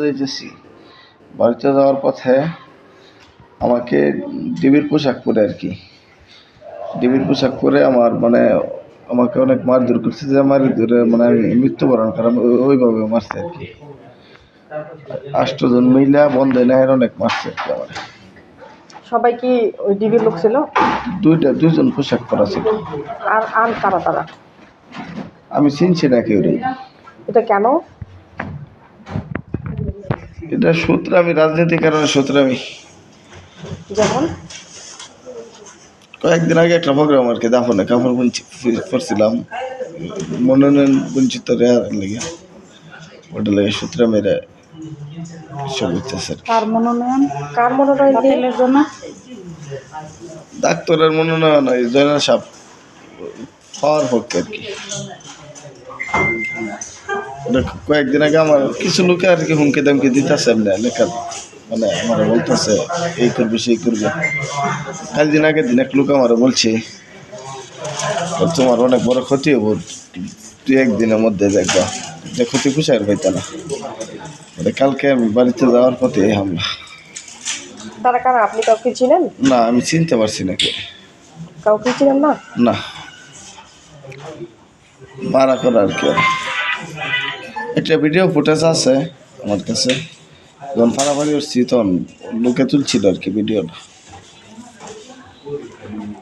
যাইতেছি। বাড়িতে যাওয়ার পথে আমাকে ডিবির পোশাক পরে আর কি, ডিবির পোশাক পরে আমার মানে আমাকে অনেক মারধর করছে, যে মারি ধরে মানে আমি মৃত্যুবরণ কারণ ওইভাবে মারছে আর কি। 8 জন মহিলা বন্ধে নেয় অনেক মারছে আর কি আমার। সবাই কি ওই ডিবির লোক ছিল? দুইজন পোশাক পরা ছিল। আর আর কারা তারা? আমি চিনছি না কেউ রে। এটা কেন? এটা সূত্রামি, রাজনীতির কারণে সূত্রামি। যেমন কয়েকদিন আগে একটা প্রোগ্রাম আর কি, দাফনে কাপড় পরছিলাম, মনোনয়ন বঞ্চিত রেয়ার লেগে, ওটা লেগে সূত্রামিরা সব হইতেছে। কার মনোনয়ন? কার মনোনয়ন দিলের জন্য? ডাক্তারের মনোনয়ন হয় জয়নাল সাহেব পাওয়ার পক্ষে আর কি। কয়েকদিন আগে আমার কিছু লোকে আর কি হুমকি দামকি দিতেছে এমনি লেখা, মানে আমার বলতেছে এই করবে সেই করবে। কাল দিন আগের দিন এক লোক আমার বলছে তোমার অনেক বড় ক্ষতি হবো, তুই একদিনের মধ্যে দেখবা, যে ক্ষতি পুষায় হইতে না। কালকে আমি বাড়িতে যাওয়ার পথে এই হামলা। তারা কারা? আপনি কাউকে চিনেন? না, আমি চিনতে পারছি না কে। কাউকে চিনেন না? না, মারা করা আর কি। একটা ভিডিও ফুটেজ আছে আমার কাছে, যখন ফাড়াফাড়ি করছি তখন লোকে তুলছিল আর কি ভিডিওটা।